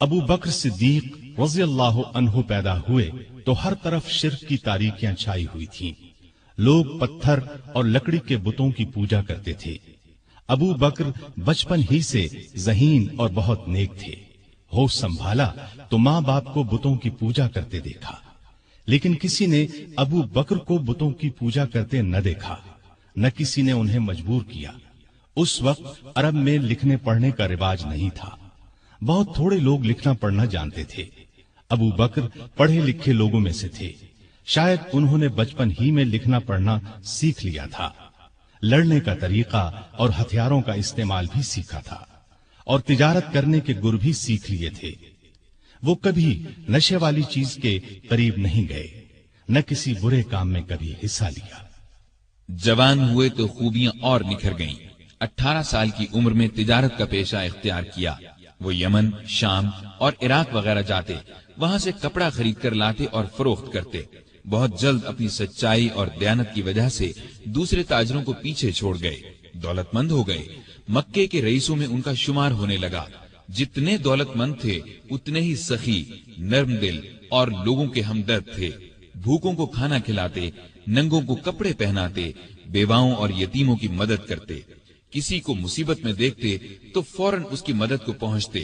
ابو بکر صدیق رضی اللہ عنہ پیدا ہوئے تو ہر طرف شرک کی تاریکیاں چھائی ہوئی تھیں۔ لوگ پتھر اور لکڑی کے بتوں کی پوجا کرتے تھے۔ ابو بکر بچپن ہی سے ذہین اور بہت نیک تھے۔ ہوش سنبھالا تو ماں باپ کو بتوں کی پوجا کرتے دیکھا، لیکن کسی نے ابو بکر کو بتوں کی پوجا کرتے نہ دیکھا، نہ کسی نے انہیں مجبور کیا۔ اس وقت عرب میں لکھنے پڑھنے کا رواج نہیں تھا، بہت تھوڑے لوگ لکھنا پڑھنا جانتے تھے۔ ابو بکر پڑھے لکھے لوگوں میں سے تھے، شاید انہوں نے بچپن ہی میں لکھنا پڑھنا سیکھ لیا تھا، لڑنے کا طریقہ اور ہتھیاروں کا استعمال بھی سیکھا تھا، اور تجارت کرنے کے گر بھی سیکھ لیے تھے۔ وہ کبھی نشے والی چیز کے قریب نہیں گئے، نہ کسی برے کام میں کبھی حصہ لیا۔ جوان ہوئے تو خوبیاں اور نکھر گئیں۔ 18 سال کی عمر میں تجارت کا پیشہ اختیار کیا۔ وہ یمن، شام اور عراق وغیرہ جاتے، وہاں سے کپڑا خرید کر لاتے اور فروخت کرتے۔ بہت جلد اپنی سچائی اور دیانت کی وجہ سے دوسرے تاجروں کو پیچھے چھوڑ گئے، دولت مند ہو گئے۔ مکے کے رئیسوں میں ان کا شمار ہونے لگا۔ جتنے دولت مند تھے اتنے ہی سخی، نرم دل اور لوگوں کے ہمدرد تھے۔ بھوکوں کو کھانا کھلاتے، ننگوں کو کپڑے پہناتے، بیواؤں اور یتیموں کی مدد کرتے۔ کسی کو مصیبت میں دیکھتے تو فوراً اس کی مدد کو پہنچتے۔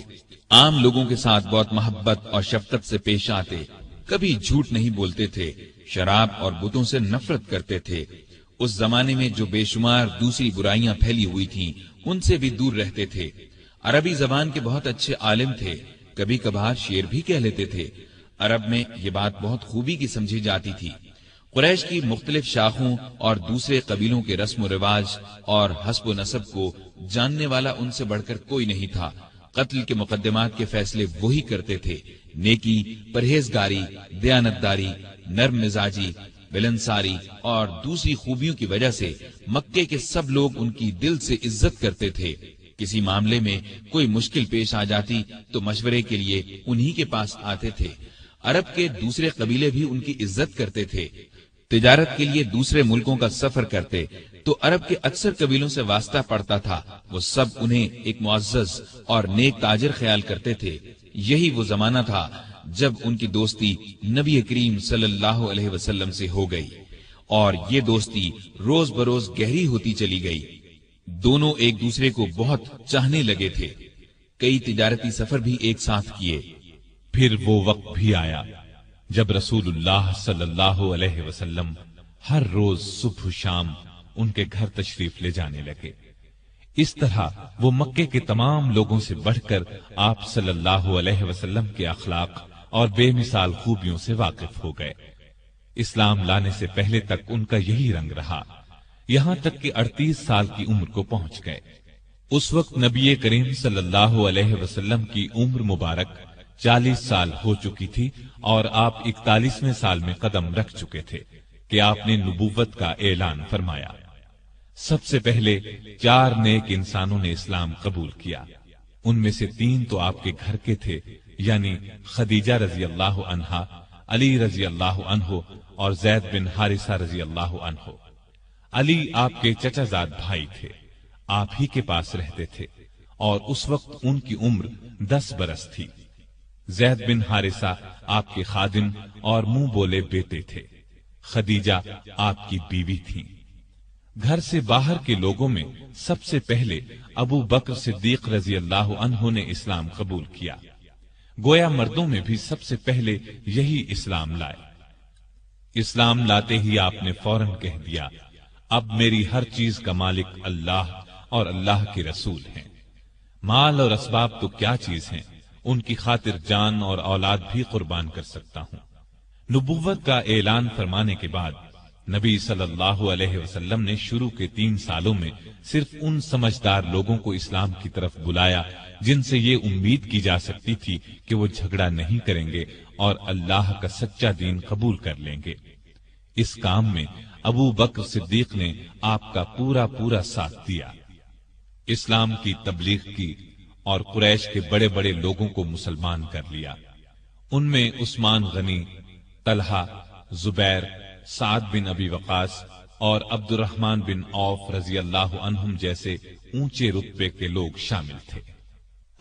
عام لوگوں کے ساتھ بہت محبت اور شفقت سے پیش آتے، کبھی جھوٹ نہیں بولتے تھے، شراب اور بتوں سے نفرت کرتے تھے۔ اس زمانے میں جو بے شمار دوسری برائیاں پھیلی ہوئی تھیں ان سے بھی دور رہتے تھے۔ عربی زبان کے بہت اچھے عالم تھے، کبھی کبھار شعر بھی کہہ لیتے تھے۔ عرب میں یہ بات بہت خوبی کی سمجھی جاتی تھی۔ قریش کی مختلف شاخوں اور دوسرے قبیلوں کے رسم و رواج اور حسب و نسب کو جاننے والا ان سے بڑھ کر کوئی نہیں تھا۔ قتل کے مقدمات کے فیصلے وہی کرتے تھے۔ نیکی، پرہیزگاری، دیانتداری، نرم مزاجی، ملنساری اور دوسری خوبیوں کی وجہ سے مکے کے سب لوگ ان کی دل سے عزت کرتے تھے۔ کسی معاملے میں کوئی مشکل پیش آ جاتی تو مشورے کے لیے انہی کے پاس آتے تھے۔ عرب کے دوسرے قبیلے بھی ان کی عزت کرتے تھے۔ تجارت کے لیے دوسرے ملکوں کا سفر کرتے تو عرب کے اکثر قبیلوں سے واسطہ پڑتا تھا، وہ سب انہیں ایک معزز اور نیک تاجر خیال کرتے تھے۔ یہی وہ زمانہ تھا جب ان کی دوستی نبی کریم صلی اللہ علیہ وسلم سے ہو گئی، اور یہ دوستی روز بروز گہری ہوتی چلی گئی۔ دونوں ایک دوسرے کو بہت چاہنے لگے تھے۔ کئی تجارتی سفر بھی ایک ساتھ کیے۔ پھر وہ وقت بھی آیا جب رسول اللہ صلی اللہ علیہ وسلم ہر روز صبح شام ان کے گھر تشریف لے جانے لگے۔ اس طرح وہ مکے کے تمام لوگوں سے بڑھ کر آپ صلی اللہ علیہ وسلم کے اخلاق اور بے مثال خوبیوں سے واقف ہو گئے۔ اسلام لانے سے پہلے تک ان کا یہی رنگ رہا، یہاں تک کہ 38 سال کی عمر کو پہنچ گئے۔ اس وقت نبی کریم صلی اللہ علیہ وسلم کی عمر مبارک 40 سال ہو چکی تھی، اور آپ 41ویں سال میں قدم رکھ چکے تھے کہ آپ نے نبوت کا اعلان فرمایا۔ سب سے پہلے 4 نیک انسانوں نے اسلام قبول کیا۔ ان میں سے 3 تو آپ کے گھر کے تھے، یعنی خدیجہ رضی اللہ عنہا، علی رضی اللہ عنہ اور زید بن حارثہ رضی اللہ عنہ۔ علی آپ کے چچا زاد بھائی تھے، آپ ہی کے پاس رہتے تھے، اور اس وقت ان کی عمر 10 برس تھی۔ زید بن حارثہ آپ کے خادم اور منہ بولے بیٹے تھے۔ خدیجہ آپ کی بیوی تھیں۔ گھر سے باہر کے لوگوں میں سب سے پہلے ابو بکر صدیق رضی اللہ عنہ نے اسلام قبول کیا۔ گویا مردوں میں بھی سب سے پہلے یہی اسلام لائے۔ اسلام لاتے ہی آپ نے فوراً کہہ دیا، اب میری ہر چیز کا مالک اللہ اور اللہ کے رسول ہیں۔ مال اور اسباب تو کیا چیز ہیں، ان کی خاطر جان اور اولاد بھی قربان کر سکتا ہوں۔ نبوت کا اعلان فرمانے کے بعد نبی صلی اللہ علیہ وسلم نے شروع کے 3 سالوں میں صرف ان سمجھدار لوگوں کو اسلام کی طرف بلایا جن سے یہ امید کی جا سکتی تھی کہ وہ جھگڑا نہیں کریں گے اور اللہ کا سچا دین قبول کر لیں گے۔ اس کام میں ابو بکر صدیق نے آپ کا پورا ساتھ دیا۔ اسلام کی تبلیغ کی اور قریش کے بڑے بڑے لوگوں کو مسلمان کر لیا۔ ان میں عثمان غنی، طلحہ، زبیر، سعد بن ابی وقاص اور عبد الرحمن بن عوف رضی اللہ عنہم جیسے اونچے رتبے کے لوگ شامل تھے۔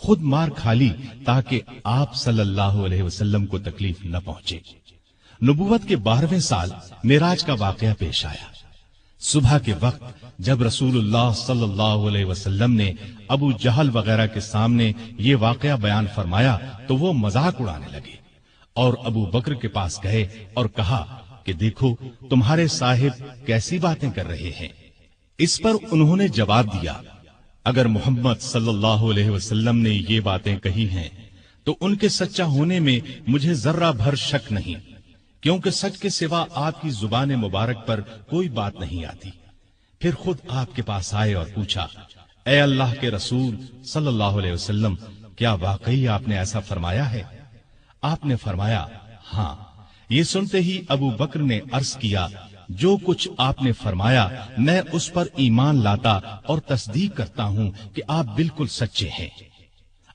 خود مار کھا لی تاکہ آپ صلی اللہ علیہ وسلم کو تکلیف نہ پہنچے۔ نبوت کے 12ویں سال معراج کا واقعہ پیش آیا۔ صبح کے وقت جب رسول اللہ صلی اللہ علیہ وسلم نے ابو جہل وغیرہ کے سامنے یہ واقعہ بیان فرمایا تو وہ مذاق اڑانے لگے اور ابو بکر کے پاس گئے اور کہا کہ دیکھو تمہارے صاحب کیسی باتیں کر رہے ہیں۔ اس پر انہوں نے جواب دیا، اگر محمد صلی اللہ علیہ وسلم نے یہ باتیں کہی ہیں تو ان کے سچا ہونے میں مجھے ذرہ بھر شک نہیں، کیونکہ سچ کے سوا آپ کی زبان مبارک پر کوئی بات نہیں آتی۔ پھر خود آپ کے پاس آئے اور پوچھا، اے اللہ کے رسول صلی اللہ علیہ وسلم، کیا واقعی آپ نے ایسا فرمایا ہے؟ آپ نے فرمایا ہاں۔ یہ سنتے ہی ابو بکر نے عرض کیا، جو کچھ آپ نے فرمایا میں اس پر ایمان لاتا اور تصدیق کرتا ہوں کہ آپ بالکل سچے ہیں۔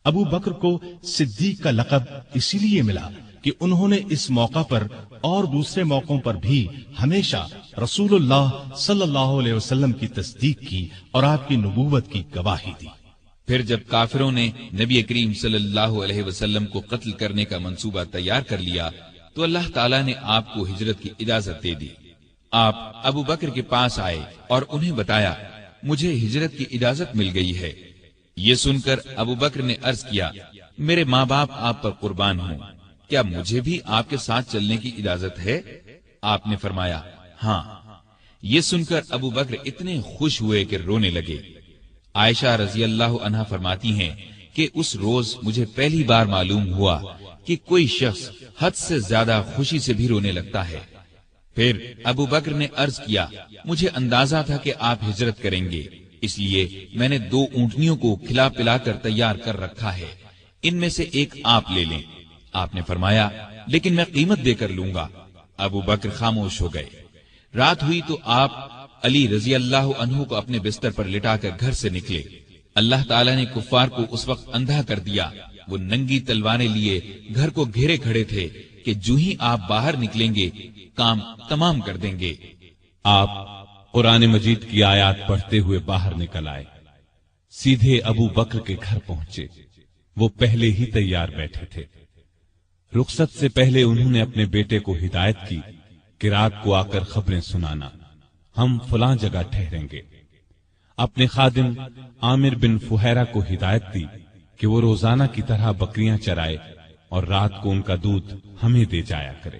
ابو بکر کو صدیق کا لقب اسی لیے ملا کہ انہوں نے اس موقع پر اور دوسرے موقعوں پر بھی ہمیشہ رسول اللہ صلی اللہ علیہ وسلم کی تصدیق کی اور آپ کی نبوت کی گواہی دی۔ پھر جب کافروں نے نبی کریم صلی اللہ علیہ وسلم کو قتل کرنے کا منصوبہ تیار کر لیا تو اللہ تعالیٰ نے آپ کو ہجرت کی اجازت دے دی۔ آپ ابو بکر کے پاس آئے اور انہیں بتایا، مجھے ہجرت کی اجازت مل گئی ہے۔ یہ سن کر ابو بکر نے عرض کیا، میرے ماں باپ آپ پر قربان ہوں، کیا مجھے بھی آپ کے ساتھ چلنے کی اجازت ہے؟ آپ نے فرمایا ہاں۔ یہ سن کر ابو بکر اتنے خوش ہوئے کہ رونے لگے۔ عائشہ رضی اللہ عنہا فرماتی ہیں کہ اس روز مجھے پہلی بار معلوم ہوا کہ کوئی شخص حد سے زیادہ خوشی سے بھی رونے لگتا ہے۔ پھر ابو بکر نے عرض کیا، مجھے اندازہ تھا کہ آپ ہجرت کریں گے، اس لیے میں نے 2 اونٹنیوں کو کھلا پلا کر تیار کر رکھا ہے، ان میں سے ایک آپ لے لیں۔ آپ نے فرمایا لیکن میں قیمت دے کر لوں گا۔ ابو بکر خاموش ہو گئے۔ رات ہوئی تو آپ علی رضی اللہ عنہ کو اپنے بستر پر لٹا کر گھر سے نکلے۔ اللہ تعالیٰ نے کفار کو اس وقت اندھا کر دیا، وہ ننگی تلواریں لیے گھر کو گھیرے کھڑے تھے کہ جو ہی آپ باہر نکلیں گے کام تمام کر دیں گے۔ آپ قرآن مجید کی آیات پڑھتے ہوئے باہر نکل آئے، سیدھے ابو بکر کے گھر پہنچے۔ وہ پہلے ہی تیار بیٹھے تھے۔ رخصت سے پہلے انہوں نے اپنے بیٹے کو ہدایت کی کہ رات کو آ کر خبریں سنانا، ہم فلاں جگہ ٹھہریں گے۔ اپنے خادم عامر بن فہیرہ کو ہدایت دی کہ وہ روزانہ کی طرح بکریاں چرائے اور رات کو ان کا دودھ ہمیں دے جایا کرے۔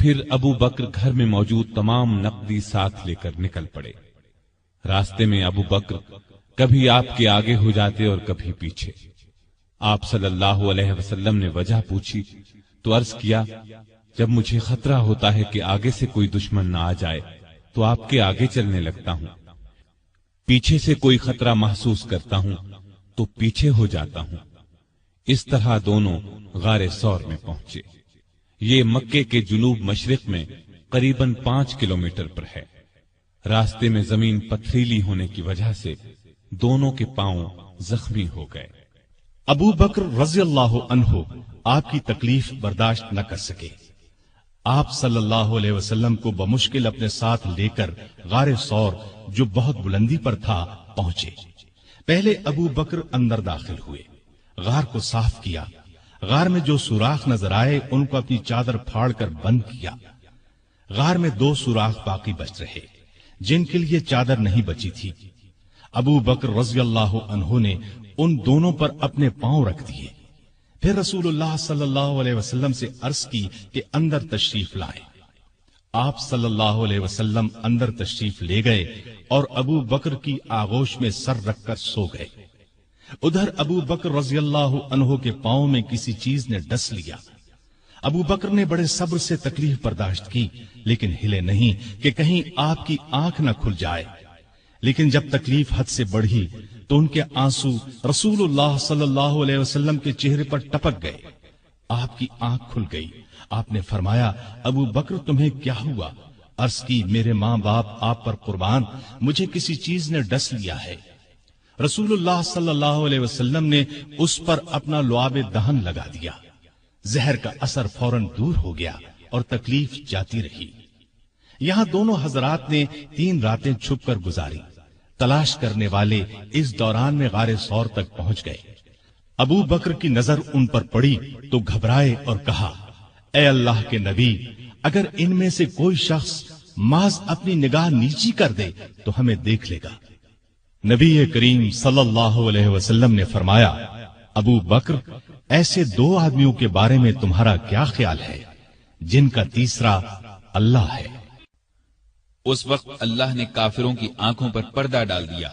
پھر ابو بکر گھر میں موجود تمام نقدی ساتھ لے کر نکل پڑے۔ راستے میں ابو بکر کبھی آپ کے آگے ہو جاتے اور کبھی پیچھے۔ آپ صلی اللہ علیہ وسلم نے وجہ پوچھی تو عرض کیا، جب مجھے خطرہ ہوتا ہے کہ آگے سے کوئی دشمن نہ آ جائے تو آپ کے آگے چلنے لگتا ہوں، پیچھے سے کوئی خطرہ محسوس کرتا ہوں تو پیچھے ہو جاتا ہوں۔ اس طرح دونوں غار ثور میں پہنچے۔ یہ مکے کے جنوب مشرق میں قریباً 5 کلومیٹر پر ہے۔ راستے میں زمین پتھریلی ہونے کی وجہ سے دونوں کے پاؤں زخمی ہو گئے۔ ابو بکر رضی اللہ عنہ آپ کی تکلیف برداشت نہ کر سکے۔ آپ صلی اللہ علیہ وسلم کو بمشکل اپنے ساتھ لے کر غار ثور جو بہت بلندی پر تھا پہنچے۔ پہلے ابو بکر اندر داخل ہوئے، غار کو صاف کیا، غار میں جو سوراخ نظر آئے ان کو اپنی چادر پھاڑ کر بند کیا۔ غار میں 2 سوراخ باقی بچ رہے جن کے لیے چادر نہیں بچی تھی۔ ابو بکر رضی اللہ عنہ نے ان دونوں پر اپنے پاؤں رکھ دیے۔ پھر رسول اللہ صلی اللہ علیہ وسلم سے عرض کی کہ اندر تشریف لائیں۔ آپ صلی اللہ علیہ وسلم اندر تشریف لے گئے اور ابو بکر کی آغوش میں سر رکھ کر سو گئے۔ ادھر ابو بکر رضی اللہ عنہ کے پاؤں میں کسی چیز نے ڈس لیا۔ ابو بکر نے بڑے صبر سے تکلیف برداشت کی لیکن ہلے نہیں کہ کہیں آپ کی آنکھ نہ کھل جائے۔ لیکن جب تکلیف حد سے بڑھی تو ان کے آنسو رسول اللہ صلی اللہ علیہ وسلم کے چہرے پر ٹپک گئے۔ آپ کی آنکھ کھل گئی۔ آپ نے فرمایا، ابو بکر تمہیں کیا ہوا؟ عرض کی، میرے ماں باپ آپ پر قربان، مجھے کسی چیز نے ڈس لیا ہے۔ رسول اللہ صلی اللہ علیہ وسلم نے اس پر اپنا لعاب دہن لگا دیا۔ زہر کا اثر فوراً دور ہو گیا اور تکلیف جاتی رہی۔ یہاں دونوں حضرات نے 3 راتیں چھپ کر گزاری۔ تلاش کرنے والے اس دوران میں غار ثور تک پہنچ گئے۔ ابو بکر کی نظر ان پر پڑی تو گھبرائے اور کہا، اے اللہ کے نبی، اگر ان میں سے کوئی شخص محض اپنی نگاہ نیچی کر دے تو ہمیں دیکھ لے گا۔ نبی کریم صلی اللہ علیہ وسلم نے فرمایا، ابو بکر، ایسے دو آدمیوں کے بارے میں تمہارا کیا خیال ہے جن کا تیسرا اللہ ہے؟ اس وقت اللہ نے کافروں کی آنکھوں پر پردہ ڈال دیا،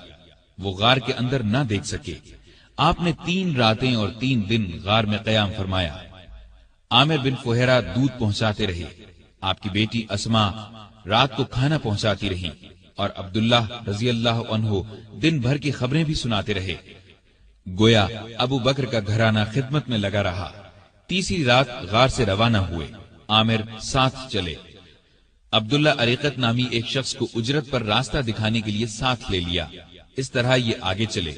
وہ غار کے اندر نہ دیکھ سکے۔ آپ نے 3 راتیں اور 3 دن غار میں قیام فرمایا۔ عامر بن فہیرہ دودھ پہنچاتے رہے، آپ کی بیٹی اسما رات کو کھانا پہنچاتی رہی، اور عبداللہ رضی اللہ عنہ دن بھر کی خبریں بھی سناتے رہے۔ گویا ابو بکر کا گھرانہ خدمت میں لگا رہا۔ تیسری رات غار سے روانہ ہوئے، عامر ساتھ چلے۔ عبداللہ اریقت نامی ایک شخص کو اجرت پر راستہ دکھانے کے لیے ساتھ لے لیا۔ اس طرح یہ آگے چلے۔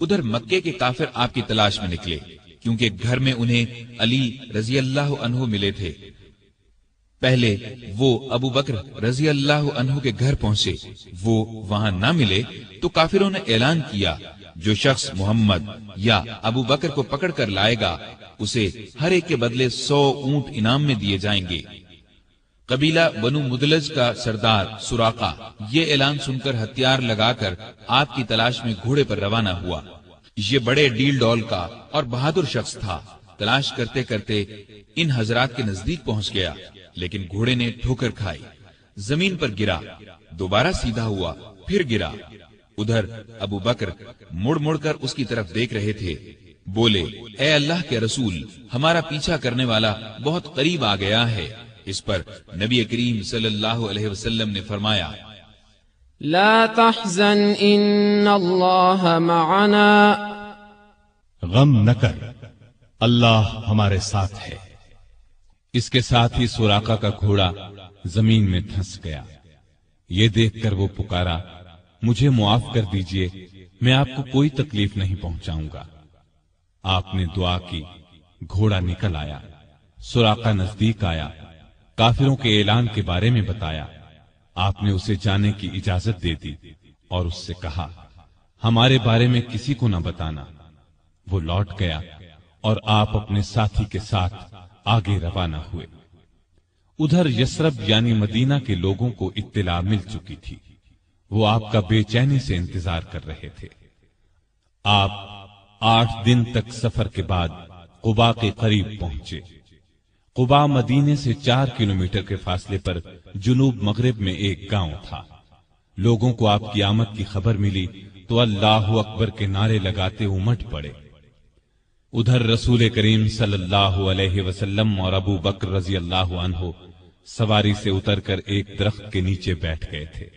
ادھر مکے کے کافر آپ کی تلاش میں نکلے، کیونکہ گھر میں انہیں علی رضی اللہ عنہ ملے تھے۔ پہلے وہ ابو بکر رضی اللہ عنہ کے گھر پہنچے، وہ وہاں نہ ملے تو کافروں نے اعلان کیا، جو شخص محمد یا ابو بکر کو پکڑ کر لائے گا اسے ہر ایک کے بدلے 100 اونٹ انعام میں دیے جائیں گے۔ قبیلہ بنو مدلج کا سردار سراقہ یہ اعلان سن کر ہتھیار لگا کر آپ کی تلاش میں گھوڑے پر روانہ ہوا۔ یہ بڑے ڈیل ڈول کا اور بہادر شخص تھا۔ تلاش کرتے کرتے ان حضرات کے نزدیک پہنچ گیا، لیکن گھوڑے نے ٹھوکر کھائی، زمین پر گرا، دوبارہ سیدھا ہوا، پھر گرا۔ ادھر ابو بکر مڑ مڑ کر اس کی طرف دیکھ رہے تھے۔ بولے، اے اللہ کے رسول، ہمارا پیچھا کرنے والا بہت قریب آ گیا ہے۔ اس پر نبی کریم صلی اللہ علیہ وسلم نے فرمایا، لا تحزن ان اللہ معنا، غم نہ کر، اللہ ہمارے ساتھ ہے۔ اس کے ساتھ ہی سراقہ کا گھوڑا زمین میں دھنس گیا۔ یہ دیکھ کر وہ پکارا، مجھے معاف کر دیجئے، میں آپ کو کوئی تکلیف نہیں پہنچاؤں گا۔ آپ نے دعا کی، گھوڑا نکل آیا، سراقہ نزدیک آیا، کافروں کے اعلان کے بارے میں بتایا۔ آپ نے اسے جانے کی اجازت دے دی اور اس سے کہا، ہمارے بارے میں کسی کو نہ بتانا۔ وہ لوٹ گیا اور آپ اپنے ساتھی کے ساتھ آگے روانہ ہوئے۔ ادھر یثرب یعنی مدینہ کے لوگوں کو اطلاع مل چکی تھی، وہ آپ کا بے چینی سے انتظار کر رہے تھے۔ آپ 8 دن تک سفر کے بعد قباء کے قریب پہنچے۔ قباء مدینے سے 4 کلومیٹر کے فاصلے پر جنوب مغرب میں ایک گاؤں تھا۔ لوگوں کو آپ کی آمد کی خبر ملی تو اللہ اکبر کے نعرے لگاتے امٹ پڑے۔ ادھر رسول کریم صلی اللہ علیہ وسلم اور ابو بکر رضی اللہ عنہ سواری سے اتر کر ایک درخت کے نیچے بیٹھ گئے تھے۔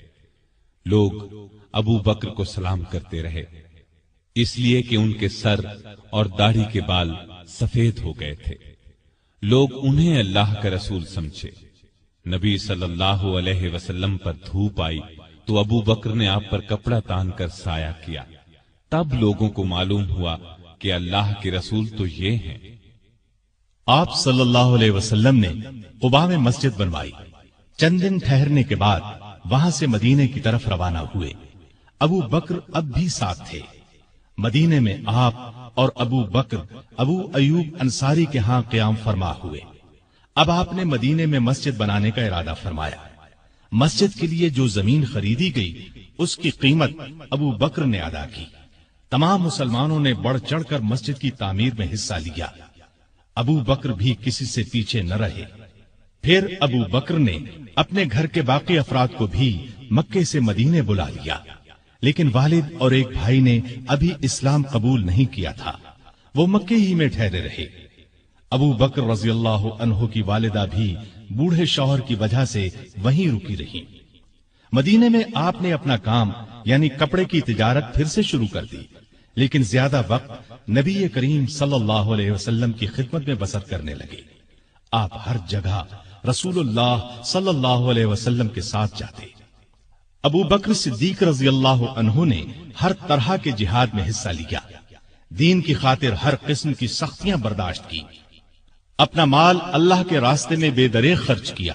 لوگ ابو بکر کو سلام کرتے رہے، اس لیے کہ ان کے سر اور داڑھی کے بال سفید ہو گئے تھے۔ لوگ انہیں اللہ کا رسول سمجھے۔ نبی صلی اللہ علیہ وسلم پر دھوپ آئی تو ابو بکر نے آپ پر کپڑا تان کر سایہ کیا۔ تب لوگوں کو معلوم ہوا کہ اللہ کے رسول تو یہ ہیں۔ آپ صلی اللہ علیہ وسلم نے قباء میں مسجد بنوائی۔ چند دن ٹھہرنے کے بعد وہاں سے مدینے کی طرف روانہ ہوئے۔ ابو بکر اب بھی ساتھ تھے۔ مدینے میں آپ اور ابو بکر ابو ایوب انصاری کے ہاں قیام فرما ہوئے۔ اب آپ نے مدینے میں مسجد بنانے کا ارادہ فرمایا۔ مسجد کے لیے جو زمین خریدی گئی اس کی قیمت ابو بکر نے ادا کی۔ تمام مسلمانوں نے بڑھ چڑھ کر مسجد کی تعمیر میں حصہ لیا۔ ابو بکر بھی کسی سے پیچھے نہ رہے۔ پھر ابو بکر نے اپنے گھر کے باقی افراد کو بھی مکے سے مدینے بلا لیا، لیکن والد اور ایک بھائی نے ابھی اسلام قبول نہیں کیا تھا، وہ مکے ہی میں ٹھہرے رہے۔ ابو بکر رضی اللہ عنہ کی والدہ بھی بوڑھے شوہر کی وجہ سے وہیں رکی رہی۔ مدینے میں آپ نے اپنا کام یعنی کپڑے کی تجارت پھر سے شروع کر دی، لیکن زیادہ وقت نبی کریم صلی اللہ علیہ وسلم کی خدمت میں بسر کرنے لگے۔ آپ ہر جگہ رسول اللہ صلی اللہ علیہ وسلم کے ساتھ جاتے۔ ابو بکر صدیق رضی اللہ عنہ نے ہر طرح کے جہاد میں حصہ لیا، دین کی خاطر ہر قسم کی سختیاں برداشت کی، اپنا مال اللہ کے راستے میں بے دریغ خرچ کیا،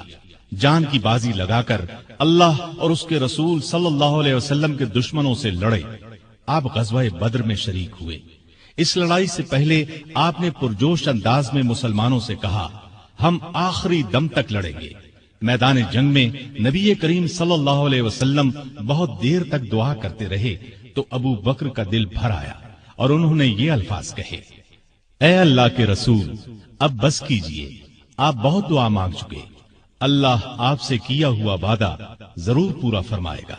جان کی بازی لگا کر اللہ اور اس کے رسول صلی اللہ علیہ وسلم کے دشمنوں سے لڑے۔ آپ غزوہ بدر میں شریک ہوئے۔ اس لڑائی سے پہلے آپ نے پرجوش انداز میں مسلمانوں سے کہا، ہم آخری دم تک لڑیں گے۔ میدان جنگ میں نبی کریم صلی اللہ علیہ وسلم بہت دیر تک دعا کرتے رہے تو ابو بکر کا دل بھر آیا اور انہوں نے یہ الفاظ کہے، اے اللہ کے رسول، اب بس کیجئے، آپ بہت دعا مانگ چکے، اللہ آپ سے کیا ہوا وعدہ ضرور پورا فرمائے گا۔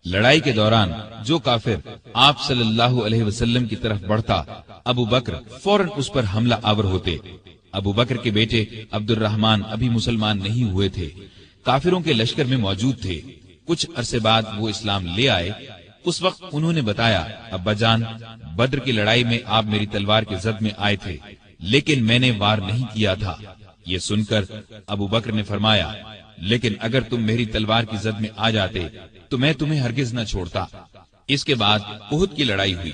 لڑائی کے دوران جو کافر آپ صلی اللہ علیہ وسلم کی طرف بڑھتا، ابو بکر فوراً اس پر حملہ آور ہوتے۔ ابو بکر کے بیٹے عبد الرحمن ابھی مسلمان نہیں ہوئے تھے، کافروں کے لشکر میں موجود تھے۔ کچھ عرصے بعد وہ اسلام لے آئے۔ اس وقت انہوں نے بتایا، ابا جان، بدر کی لڑائی میں آپ میری تلوار کے زد میں آئے تھے، لیکن میں نے وار نہیں کیا تھا۔ یہ سن کر ابو بکر نے فرمایا، لیکن اگر تم میری تلوار کی زد میں آ جاتے تو میں تمہیں ہرگز نہ چھوڑتا۔ اس کے بعد احد کی لڑائی ہوئی۔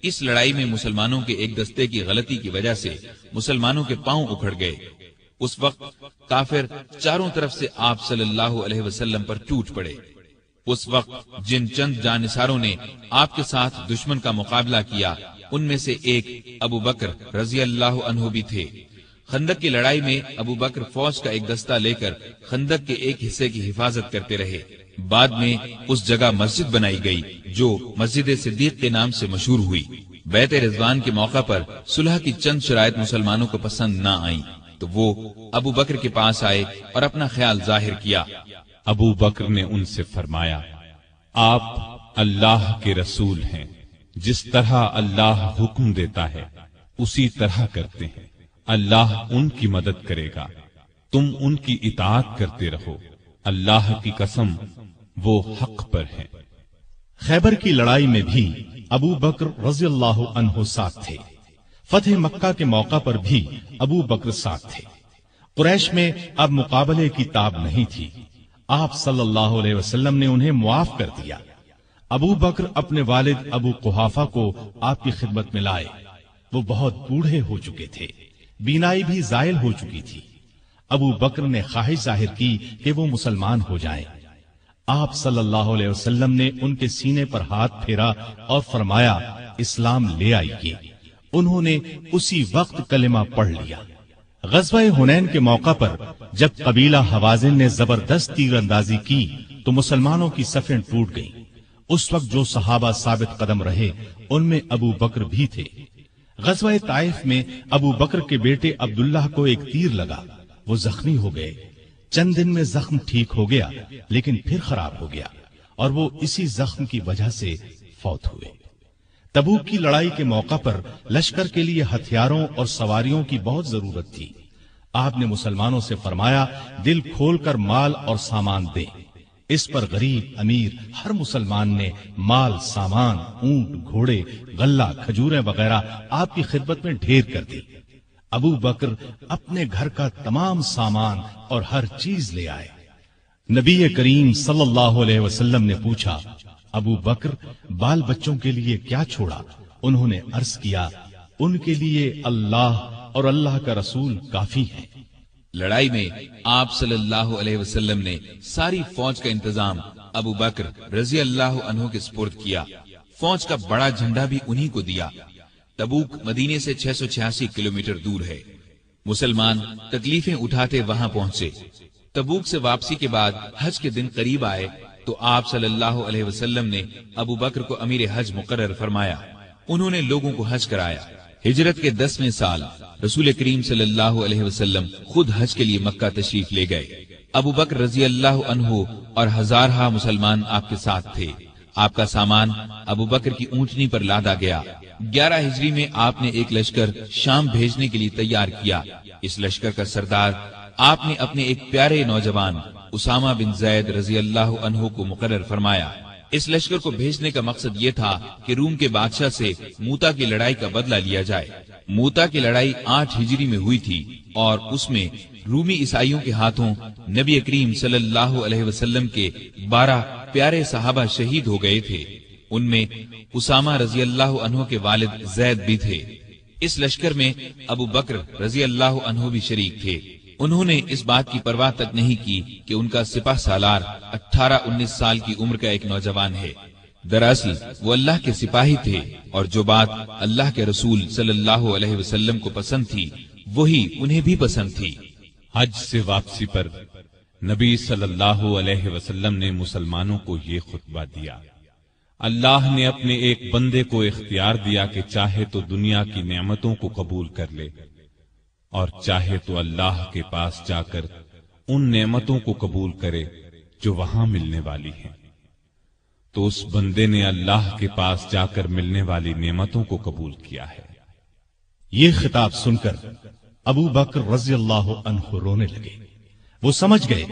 اس لڑائی میں مسلمانوں کے ایک دستے کی غلطی کی وجہ سے مسلمانوں کے پاؤں اکھڑ گئے۔ اس وقت کافر چاروں طرف سے آپ صلی اللہ علیہ وسلم پر ٹوٹ پڑے۔ اس وقت جن چند جانثاروں نے آپ کے ساتھ دشمن کا مقابلہ کیا، ان میں سے ایک ابو بکر رضی اللہ عنہ بھی تھے۔ خندق کی لڑائی میں ابو بکر فوج کا ایک دستہ لے کر خندق کے ایک حصے کی حفاظت کرتے رہے۔ بعد میں اس جگہ مسجد بنائی گئی جو مسجد صدیق کے نام سے مشہور ہوئی۔ بیعت رضوان کے موقع پر صلح کی چند شرائط مسلمانوں کو پسند نہ آئیں تو وہ ابو بکر کے پاس آئے اور اپنا خیال ظاہر کیا۔ ابو بکر نے ان سے فرمایا، آپ اللہ کے رسول ہیں، جس طرح اللہ حکم دیتا ہے اسی طرح کرتے ہیں، اللہ ان کی مدد کرے گا، تم ان کی اطاعت کرتے رہو، اللہ کی قسم وہ حق پر ہیں۔ خیبر کی لڑائی میں بھی ابو بکر رضی اللہ عنہ ساتھ تھے۔ فتح مکہ کے موقع پر بھی ابو بکر ساتھ تھے۔ قریش میں اب مقابلے کی تاب نہیں تھی۔ آپ صلی اللہ علیہ وسلم نے انہیں معاف کر دیا۔ ابو بکر اپنے والد ابو قحافہ کو آپ کی خدمت میں لائے۔ وہ بہت بوڑھے ہو چکے تھے، بینائی بھی زائل ہو چکی تھی۔ ابو بکر نے خواہش ظاہر کی کہ وہ مسلمان ہو جائیں۔ آپ صلی اللہ علیہ وسلم نے ان کے سینے پر ہاتھ پھیرا اور فرمایا، اسلام لے آئیے۔ انہوں نے اسی وقت کلمہ پڑھ لیا۔ غزوہ حنین کے موقع پر جب قبیلہ حوازن نے زبردست تیر اندازی کی تو مسلمانوں کی صفیں ٹوٹ گئیں۔ اس وقت جو صحابہ ثابت قدم رہے ان میں ابو بکر بھی تھے۔ غزوہ طائف میں ابو بکر کے بیٹے عبداللہ کو ایک تیر لگا، وہ زخمی ہو گئے۔ چند دن میں زخم ٹھیک ہو گیا لیکن پھر خراب ہو گیا اور وہ اسی زخم کی وجہ سے فوت ہوئے۔ تبوک کی لڑائی کے موقع پر لشکر کے لیے ہتھیاروں اور سواریوں کی بہت ضرورت تھی۔ آپ نے مسلمانوں سے فرمایا، دل کھول کر مال اور سامان دیں۔ اس پر غریب امیر ہر مسلمان نے مال، سامان، اونٹ، گھوڑے، غلہ، کھجوریں وغیرہ آپ کی خدمت میں ڈھیر کر دی۔ ابو بکر اپنے گھر کا تمام سامان اور ہر چیز لے آئے۔ نبی کریم صلی اللہ علیہ وسلم نے پوچھا، ابو بکر بال بچوں کے لیے کیا چھوڑا؟ انہوں نے عرض کیا، ان کے لیے اللہ اور اللہ کا رسول کافی ہیں۔ لڑائی میں آپ صلی اللہ علیہ وسلم نے ساری فوج کا انتظام ابو بکر رضی اللہ عنہ کے سپرد کیا۔ فوج کا بڑا جھنڈا بھی انہی کو دیا۔ تبوک مدینے سے 686 کلومیٹر دور ہے۔ مسلمان تکلیفیں اٹھاتے وہاں پہنچے۔ تبوک سے واپسی کے بعد حج کے دن قریب آئے تو آپ صلی اللہ علیہ وسلم نے ابو بکر کو امیر حج مقرر فرمایا۔ انہوں نے لوگوں کو حج کرایا۔ ہجرت کے 10ویں سال رسول کریم صلی اللہ علیہ وسلم خود حج کے لیے مکہ تشریف لے گئے۔ ابو بکر رضی اللہ عنہ اور ہزارہا مسلمان آپ کے ساتھ تھے۔ آپ کا سامان ابو بکر کی اونٹنی پر لادا گیا۔ 11 ہجری میں آپ نے ایک لشکر شام بھیجنے کے لیے تیار کیا۔ اس لشکر کا سردار آپ نے اپنے ایک پیارے نوجوان اسامہ بن زید رضی اللہ عنہ کو مقرر فرمایا۔ اس لشکر کو بھیجنے کا مقصد یہ تھا کہ روم کے بادشاہ سے موتا کی لڑائی کا بدلہ لیا جائے۔ موتا کی لڑائی 8 ہجری میں ہوئی تھی اور اس میں رومی عیسائیوں کے ہاتھوں نبی کریم صلی اللہ علیہ وسلم کے 12 پیارے صحابہ شہید ہو گئے تھے۔ ان میں اسامہ رضی اللہ عنہ کے والد زید بھی تھے۔ اس لشکر میں ابو بکر رضی اللہ عنہ بھی شریک تھے۔ انہوں نے اس بات کی پرواہ تک نہیں کی کہ ان کا سپہ سالار 18-19 سال کی عمر کا ایک نوجوان ہے۔ دراصل وہ اللہ کے سپاہی تھے اور جو بات اللہ کے رسول صلی اللہ علیہ وسلم کو پسند تھی وہی انہیں بھی پسند تھی۔ حج سے واپسی پر نبی صلی اللہ علیہ وسلم نے مسلمانوں کو یہ خطبہ دیا۔ اللہ نے اپنے ایک بندے کو اختیار دیا کہ چاہے تو دنیا کی نعمتوں کو قبول کر لے اور چاہے تو اللہ کے پاس جا کر ان نعمتوں کو قبول کرے جو وہاں ملنے والی ہیں۔ تو اس بندے نے اللہ کے پاس جا کر ملنے والی نعمتوں کو قبول کیا ہے۔ یہ خطاب سن کر ابو بکر رضی اللہ عنہ رونے لگے۔ وہ سمجھ گئے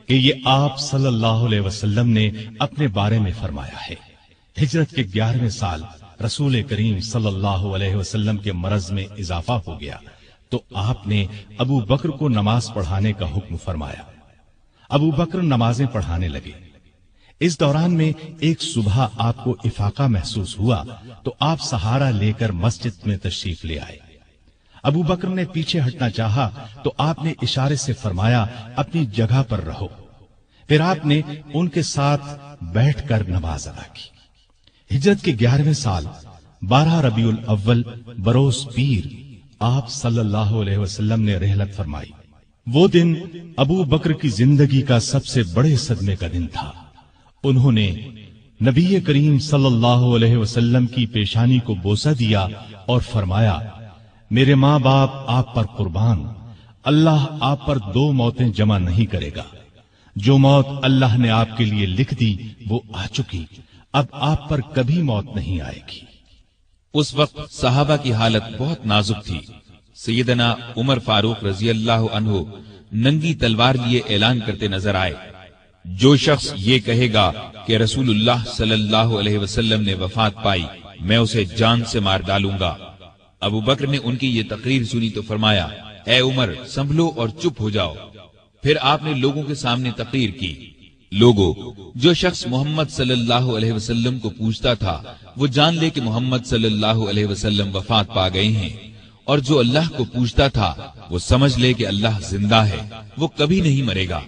کہ یہ آپ صلی اللہ علیہ وسلم نے اپنے بارے میں فرمایا ہے۔ ہجرت کے 11ویں سال رسول کریم صلی اللہ علیہ وسلم کے مرض میں اضافہ ہو گیا تو آپ نے ابو بکر کو نماز پڑھانے کا حکم فرمایا۔ ابو بکر نمازیں پڑھانے لگے۔ اس دوران میں ایک صبح آپ کو افاقہ محسوس ہوا تو آپ سہارا لے کر مسجد میں تشریف لے آئے۔ ابو بکر نے پیچھے ہٹنا چاہا تو آپ نے اشارے سے فرمایا اپنی جگہ پر رہو۔ پھر آپ نے ان کے ساتھ بیٹھ کر نماز ادا کی۔ ہجرت کے 11ویں سال 12 ربیع الاول بروز پیر آپ صلی اللہ علیہ وسلم نے رحلت فرمائی۔ وہ دن ابو بکر کی زندگی کا سب سے بڑے صدمے کا دن تھا۔ انہوں نے نبی کریم صلی اللہ علیہ وسلم کی پیشانی کو بوسہ دیا اور فرمایا، میرے ماں باپ آپ پر قربان، اللہ آپ پر 2 موتیں جمع نہیں کرے گا۔ جو موت اللہ نے آپ کے لیے لکھ دی وہ آ چکی، اب آپ پر کبھی موت نہیں آئے گی۔ اس وقت صحابہ کی حالت بہت نازک تھی۔ سیدنا عمر فاروق رضی اللہ عنہ ننگی تلوار لیے اعلان کرتے نظر آئے، جو شخص یہ کہے گا کہ رسول اللہ صلی اللہ علیہ وسلم نے وفات پائی میں اسے جان سے مار ڈالوں گا۔ ابو بکر نے ان کی یہ تقریر سنی تو فرمایا، اے عمر سنبھلو اور چپ ہو جاؤ۔ پھر آپ نے لوگوں کے سامنے تقریر کی، لوگوں، جو شخص محمد صلی اللہ علیہ وسلم کو پوچھتا تھا وہ جان لے کہ محمد صلی اللہ علیہ وسلم وفات پا گئے ہیں، اور جو اللہ کو پوچھتا تھا وہ سمجھ لے کہ اللہ زندہ ہے، وہ کبھی نہیں مرے گا۔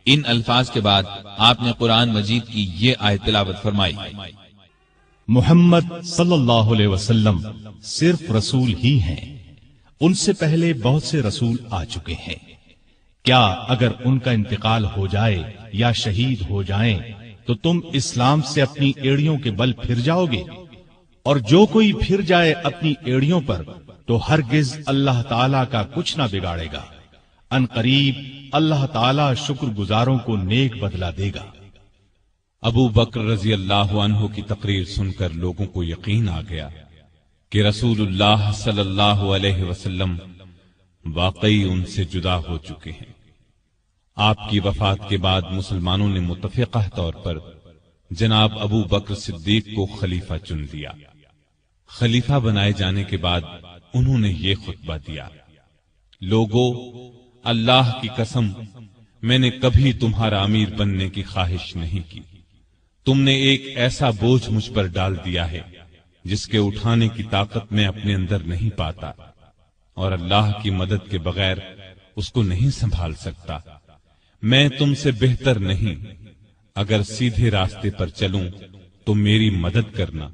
ان الفاظ کے بعد آپ نے قرآن مجید کی یہ آیت تلاوت فرمائی، محمد صلی اللہ علیہ وسلم صرف رسول ہی ہیں، ان سے پہلے بہت سے رسول آ چکے ہیں۔ کیا اگر ان کا انتقال ہو جائے یا شہید ہو جائیں تو تم اسلام سے اپنی ایڑیوں کے بل پھر جاؤ گے؟ اور جو کوئی پھر جائے اپنی ایڑیوں پر تو ہرگز اللہ تعالیٰ کا کچھ نہ بگاڑے گا۔ ان قریب اللہ تعالیٰ شکر گزاروں کو نیک بدلہ دے گا۔ ابو بکر رضی اللہ عنہ کی تقریر سن کر لوگوں کو یقین آ گیا کہ رسول اللہ صلی اللہ علیہ وسلم واقعی ان سے جدا ہو چکے ہیں۔ آپ کی وفات کے بعد مسلمانوں نے متفقہ طور پر جناب ابو بکر صدیق کو خلیفہ چن لیا۔ خلیفہ بنائے جانے کے بعد انہوں نے یہ خطبہ دیا، لوگو، اللہ کی قسم میں نے کبھی تمہارا امیر بننے کی خواہش نہیں کی۔ تم نے ایک ایسا بوجھ مجھ پر ڈال دیا ہے جس کے اٹھانے کی طاقت میں اپنے اندر نہیں پاتا، اور اللہ کی مدد کے بغیر اس کو نہیں سنبھال سکتا۔ میں تم سے بہتر نہیں، اگر سیدھے راستے پر چلوں تو میری مدد کرنا،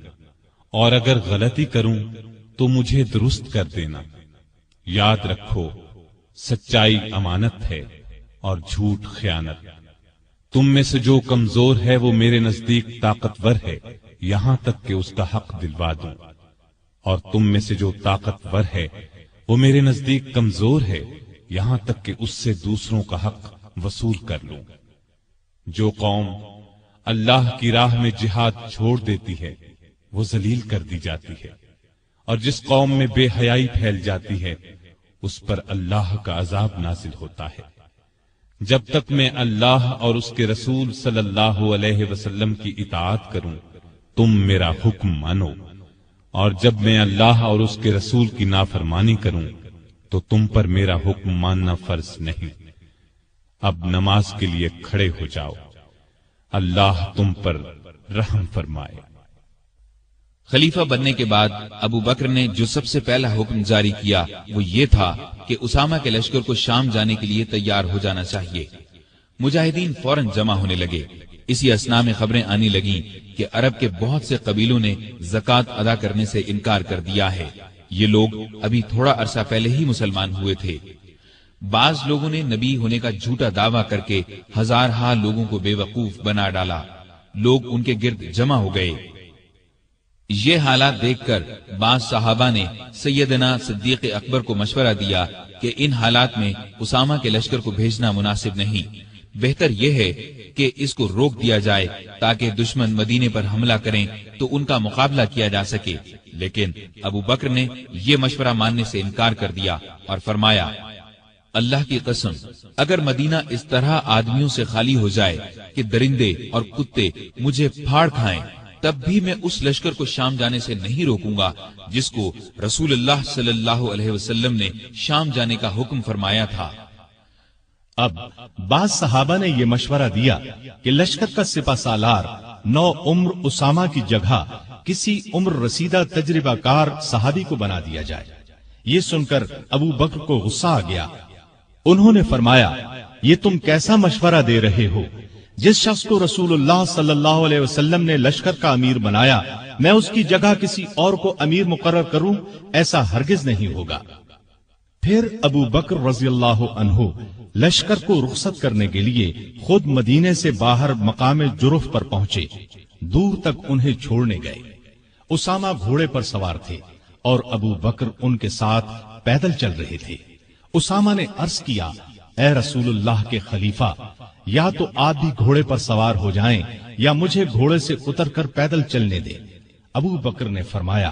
اور اگر غلطی کروں تو مجھے درست کر دینا۔ یاد رکھو، سچائی امانت ہے اور جھوٹ خیانت۔ تم میں سے جو کمزور ہے وہ میرے نزدیک طاقتور ہے، یہاں تک کہ اس کا حق دلوا دوں، اور تم میں سے جو طاقتور ہے وہ میرے نزدیک کمزور ہے، یہاں تک کہ اس سے دوسروں کا حق وصول کر لوں۔ جو قوم اللہ کی راہ میں جہاد چھوڑ دیتی ہے وہ ذلیل کر دی جاتی ہے، اور جس قوم میں بے حیائی پھیل جاتی ہے اس پر اللہ کا عذاب نازل ہوتا ہے۔ جب تک میں اللہ اور اس کے رسول صلی اللہ علیہ وسلم کی اطاعت کروں تم میرا حکم مانو، اور جب میں اللہ اور اس کے رسول کی نافرمانی کروں تو تم پر میرا حکم ماننا فرض نہیں۔ اب نماز کے لیے کھڑے ہو جاؤ، اللہ تم پر رحم فرمائے۔ خلیفہ بننے کے بعد ابو بکر نے جو سب سے پہلا حکم جاری کیا وہ یہ تھا کہ اسامہ کے لشکر کو شام جانے کے لیے تیار ہو جانا چاہیے۔ مجاہدین فوراً جمع ہونے لگے۔ اسی اثنا میں خبریں آنے لگیں کہ عرب کے بہت سے قبیلوں نے زکوٰۃ ادا کرنے سے انکار کر دیا ہے۔ یہ لوگ ابھی تھوڑا عرصہ پہلے ہی مسلمان ہوئے تھے۔ بعض لوگوں نے نبی ہونے کا جھوٹا دعویٰ کر کے ہزارہا لوگوں کو بے وقوف بنا ڈالا۔ لوگ ان کے گرد جمع ہو گئے۔ یہ حالات دیکھ کر بعض صحابہ نے سیدنا صدیق اکبر کو مشورہ دیا کہ ان حالات میں اسامہ کے لشکر کو بھیجنا مناسب نہیں، بہتر یہ ہے کہ اس کو روک دیا جائے تاکہ دشمن مدینے پر حملہ کریں تو ان کا مقابلہ کیا جا سکے۔ لیکن ابو بکر نے یہ مشورہ ماننے سے انکار کر دیا اور فرمایا، اللہ کی قسم، اگر مدینہ اس طرح آدمیوں سے خالی ہو جائے کہ درندے اور کتے مجھے پھاڑ کھائیں، تب بھی میں اس لشکر کو شام جانے سے نہیں روکوں گا جس کو رسول اللہ صلی اللہ علیہ وسلم نے شام جانے کا حکم فرمایا تھا۔ اب بعض صحابہ نے یہ مشورہ دیا کہ لشکر کا سپہ سالار نو عمر اسامہ کی جگہ کسی عمر رسیدہ تجربہ کار صحابی کو بنا دیا جائے۔ یہ سن کر ابو بکر کو غصہ آ گیا۔ انہوں نے فرمایا، یہ تم کیسا مشورہ دے رہے ہو؟ جس شخص کو رسول اللہ صلی اللہ علیہ وسلم نے لشکر کا امیر بنایا، میں اس کی جگہ کسی اور کو امیر مقرر کروں، ایسا ہرگز نہیں ہوگا۔ پھر ابو بکر رضی اللہ عنہ لشکر کو رخصت کرنے کے لیے خود مدینے سے باہر مقام جرف پر پہنچے، دور تک انہیں چھوڑنے گئے۔ اسامہ گھوڑے پر سوار تھے اور ابو بکر ان کے ساتھ پیدل چل رہے تھے۔ اسامہ نے عرض کیا، اے رسول اللہ کے خلیفہ، یا تو آپ بھی گھوڑے پر سوار ہو جائیں یا مجھے گھوڑے سے اتر کر پیدل چلنے دیں۔ ابو بکر نے فرمایا،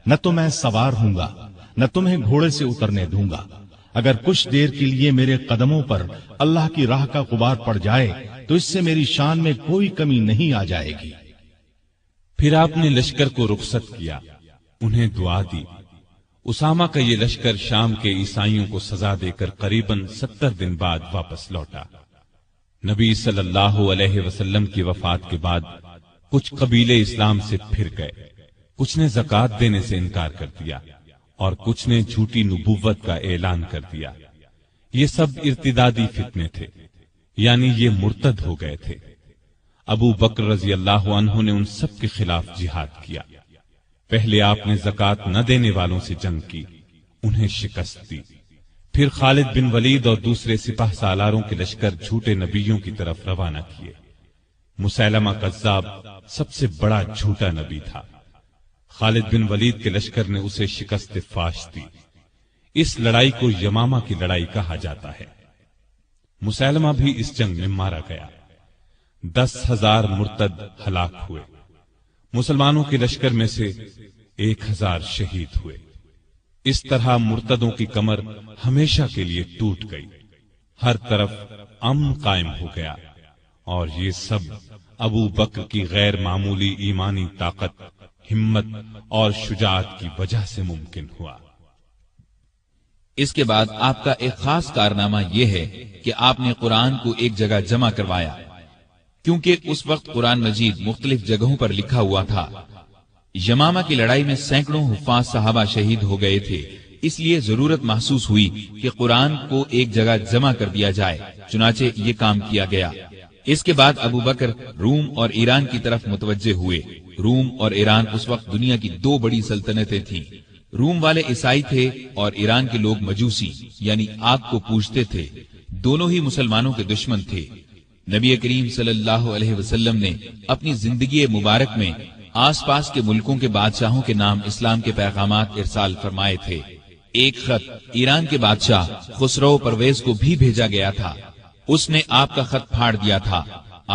نہ تو میں سوار ہوں گا نہ تمہیں گھوڑے سے اترنے دوں گا۔ اگر کچھ دیر کے لیے میرے قدموں پر اللہ کی راہ کا غبار پڑ جائے تو اس سے میری شان میں کوئی کمی نہیں آ جائے گی۔ پھر آپ نے لشکر کو رخصت کیا، انہیں دعا دی۔ اسامہ کا یہ لشکر شام کے عیسائیوں کو سزا دے کر قریباً 70 دن بعد واپس لوٹا۔ نبی صلی اللہ علیہ وسلم کی وفات کے بعد کچھ قبیلے اسلام سے پھر گئے، کچھ نے زکوٰۃ دینے سے انکار کر دیا اور کچھ نے جھوٹی نبوت کا اعلان کر دیا۔ یہ سب ارتدادی فتنے تھے، یعنی یہ مرتد ہو گئے تھے۔ ابو بکر رضی اللہ عنہ نے ان سب کے خلاف جہاد کیا۔ پہلے آپ نے زکوٰۃ نہ دینے والوں سے جنگ کی، انہیں شکست دی۔ پھر خالد بن ولید اور دوسرے سپہ سالاروں کے لشکر جھوٹے نبیوں کی طرف روانہ کیے۔ مسیلمہ کذاب سب سے بڑا جھوٹا نبی تھا۔ خالد بن ولید کے لشکر نے اسے شکست فاش دی۔ اس لڑائی کو یمامہ کی لڑائی کہا جاتا ہے۔ مسیلمہ بھی اس جنگ میں مارا گیا۔ 10,000 مرتد ہلاک ہوئے۔ مسلمانوں کے لشکر میں سے 1,000 شہید ہوئے۔ اس طرح مرتدوں کی کمر ہمیشہ کے لیے ٹوٹ گئی۔ ہر طرف امن قائم ہو گیا، اور یہ سب ابو بکر کی غیر معمولی ایمانی طاقت، ہمت اور شجاعت کی وجہ سے ممکن ہوا۔ اس کے بعد آپ کا ایک خاص کارنامہ یہ ہے کہ آپ نے قرآن کو ایک جگہ جمع کروایا، کیونکہ اس وقت قرآن مجید مختلف جگہوں پر لکھا ہوا تھا۔ یمامہ کی لڑائی میں سینکڑوں حفاظ صحابہ شہید ہو گئے تھے، اس لیے ضرورت محسوس ہوئی کہ قرآن کو ایک جگہ جمع کر دیا جائے، چنانچہ یہ کام کیا گیا۔ اس کے بعد ابو بکر روم اور ایران کی طرف متوجہ ہوئے۔ روم اور ایران اس وقت دنیا کی 2 بڑی سلطنتیں تھیں۔ روم والے عیسائی تھے اور ایران کے لوگ مجوسی یعنی آگ کو پوجتے تھے۔ دونوں ہی مسلمانوں کے دشمن تھے۔ نبی کریم صلی اللہ علیہ وسلم نے اپنی زندگی مبارک میں آس پاس کے ملکوں کے بادشاہوں کے نام اسلام کے پیغامات ارسال فرمائے تھے۔ ایک خط ایران کے بادشاہ خسرو پرویز کو بھی بھیجا گیا تھا۔ اس نے آپ کا خط پھاڑ دیا تھا۔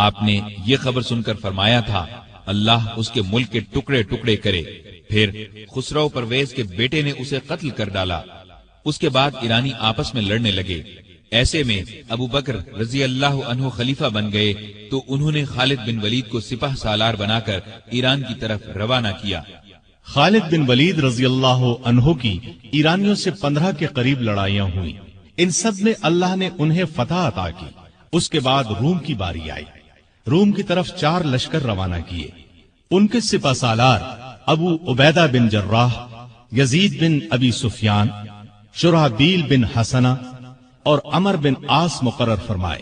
آپ نے یہ خبر سن کر فرمایا تھا، اللہ اس کے ملک کے ٹکڑے ٹکڑے کرے۔ پھر خسرو پرویز کے بیٹے نے اسے قتل کر ڈالا۔ اس کے بعد ایرانی آپس میں لڑنے لگے۔ ایسے میں ابو بکر رضی اللہ عنہ خلیفہ بن گئے تو انہوں نے خالد بن ولید کو سپہ سالار بنا کر ایران کی طرف روانہ کیا۔ خالد بن ولید رضی اللہ عنہ کی ایرانیوں سے 15 کے قریب لڑائیاں ہوئیں۔ ان سب میں اللہ نے انہیں فتح عطا کی۔ اس کے بعد روم کی باری آئی۔ روم کی طرف 4 لشکر روانہ کیے۔ ان کے سپہ سالار ابو عبیدہ بن جراح، یزید بن ابی سفیان، شرحبیل بن حسنہ اور عمر بن عاص مقرر فرمائے۔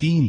3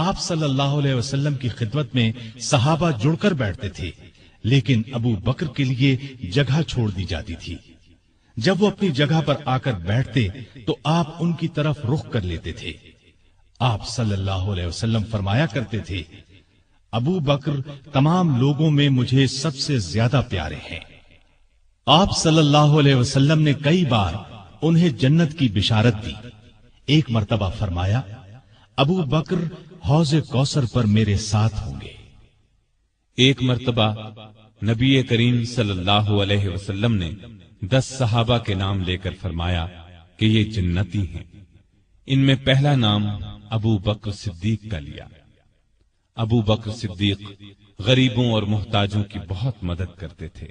آپ صلی اللہ علیہ وسلم کی خدمت میں صحابہ جڑ کر بیٹھتے تھے، لیکن ابو بکر کے لیے جگہ چھوڑ دی جاتی تھی۔ جب وہ اپنی جگہ پر آ کر بیٹھتے تو آپ ان کی طرف رخ کر لیتے تھے۔ آپ صلی اللہ علیہ وسلم فرمایا کرتے تھے، ابو بکر تمام لوگوں میں مجھے سب سے زیادہ پیارے ہیں۔ آپ صلی اللہ علیہ وسلم نے کئی بار انہیں جنت کی بشارت دی۔ ایک مرتبہ فرمایا، ابو بکر حوض کوثر پر میرے ساتھ ہوں گے۔ ایک مرتبہ نبی کریم صلی اللہ علیہ وسلم نے 10 صحابہ کے نام لے کر فرمایا کہ یہ جنتی ہیں۔ ان میں پہلا نام ابو بکر صدیق کا لیا۔ ابو بکر صدیق غریبوں اور محتاجوں کی بہت مدد کرتے تھے۔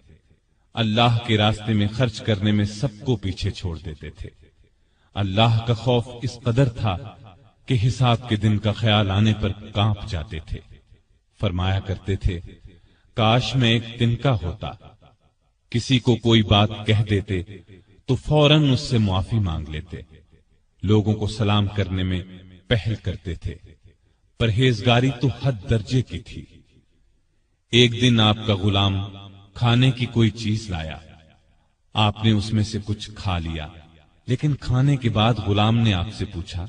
اللہ کے راستے میں خرچ کرنے میں سب کو پیچھے چھوڑ دیتے تھے۔ اللہ کا خوف اس قدر تھا کہ حساب کے دن کا خیال آنے پر کانپ جاتے تھے۔ فرمایا کرتے تھے، کاش میں ایک تنکا ہوتا، کسی کو کوئی بات کہہ دیتے تو فوراً اس سے معافی مانگ لیتے۔ لوگوں کو سلام کرنے میں پہل کرتے تھے۔ پرہیزگاری تو حد درجے کی تھی۔ ایک دن آپ کا غلام کھانے کی کوئی چیز لایا، آپ نے اس میں سے کچھ کھا لیا، لیکن کھانے کے بعد غلام نے آپ سے پوچھا،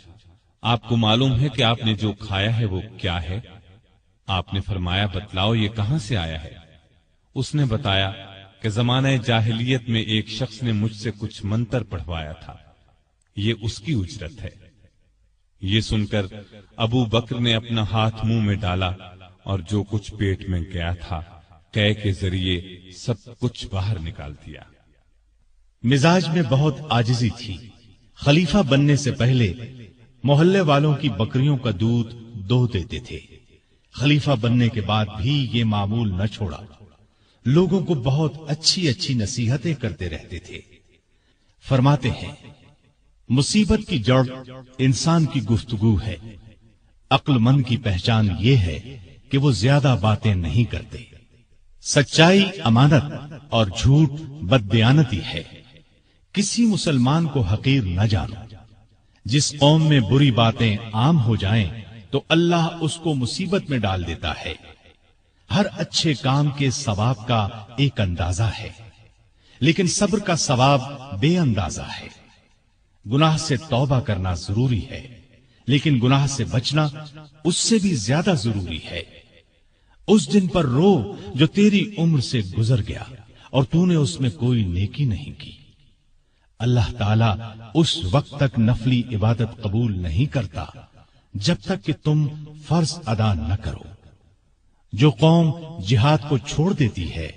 آپ کو معلوم ہے کہ آپ نے جو کھایا ہے وہ کیا ہے؟ آپ نے فرمایا، بتلاؤ یہ کہاں سے آیا ہے؟ اس نے بتایا کہ زمانہ جاہلیت میں ایک شخص نے مجھ سے کچھ منتر پڑھوایا تھا، یہ اس کی اجرت ہے۔ یہ سن کر ابو بکر نے اپنا ہاتھ منہ میں ڈالا اور جو کچھ پیٹ میں گیا تھا قے کے ذریعے سب کچھ باہر نکال دیا۔ مزاج میں بہت عاجزی تھی۔ خلیفہ بننے سے پہلے محلے والوں کی بکریوں کا دودھ دو دیتے تھے۔ خلیفہ بننے کے بعد بھی یہ معمول نہ چھوڑا۔ لوگوں کو بہت اچھی اچھی نصیحتیں کرتے رہتے تھے۔ فرماتے ہیں، مصیبت کی جڑ انسان کی گفتگو ہے۔ عقل مند کی پہچان یہ ہے کہ وہ زیادہ باتیں نہیں کرتے۔ سچائی امانت اور جھوٹ بددیانتی ہے۔ کسی مسلمان کو حقیر نہ جانو۔ جس قوم میں بری باتیں عام ہو جائیں تو اللہ اس کو مصیبت میں ڈال دیتا ہے۔ ہر اچھے کام کے ثواب کا ایک اندازہ ہے، لیکن صبر کا ثواب بے اندازہ ہے۔ گناہ سے توبہ کرنا ضروری ہے، لیکن گناہ سے بچنا اس سے بھی زیادہ ضروری ہے۔ اس دن پر رو جو تیری عمر سے گزر گیا اور تو نے اس میں کوئی نیکی نہیں کی۔ اللہ تعالیٰ اس وقت تک نفلی عبادت قبول نہیں کرتا جب تک کہ تم فرض ادا نہ کرو۔ جو قوم جہاد کو چھوڑ دیتی ہے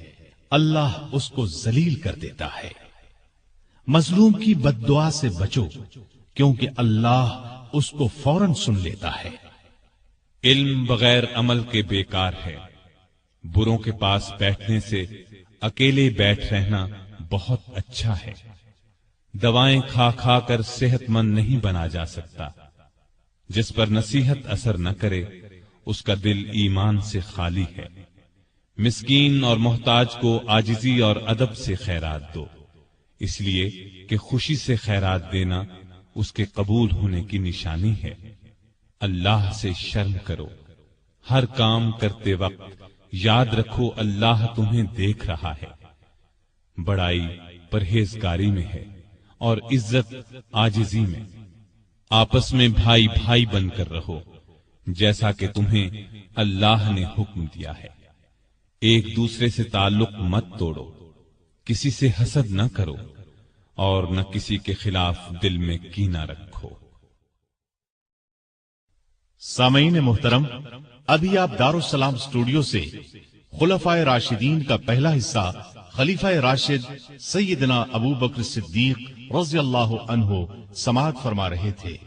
اللہ اس کو ذلیل کر دیتا ہے۔ مظلوم کی بد دعا سے بچو، کیونکہ اللہ اس کو فوراً سن لیتا ہے۔ علم بغیر عمل کے بیکار ہے۔ بروں کے پاس بیٹھنے سے اکیلے بیٹھ رہنا بہت اچھا ہے۔ دوائیں کھا کھا کر صحت مند نہیں بنا جا سکتا۔ جس پر نصیحت اثر نہ کرے اس کا دل ایمان سے خالی ہے۔ مسکین اور محتاج کو عاجزی اور ادب سے خیرات دو، اس لیے کہ خوشی سے خیرات دینا اس کے قبول ہونے کی نشانی ہے۔ اللہ سے شرم کرو۔ ہر کام کرتے وقت یاد رکھو اللہ تمہیں دیکھ رہا ہے۔ بڑائی پرہیزگاری میں ہے اور عزت عاجزی میں۔ آپس میں بھائی بھائی بن کر رہو جیسا کہ تمہیں اللہ نے حکم دیا ہے۔ ایک دوسرے سے تعلق مت توڑو، کسی سے حسد نہ کرو اور نہ کسی کے خلاف دل میں کینہ رکھو۔ سامعین محترم، ابھی آپ دارالسلام اسٹوڈیو سے خلفائے راشدین کا پہلا حصہ خلیفہ راشد سیدنا ابو بکر صدیق رضی اللہ عنہ سماعت فرما رہے تھے۔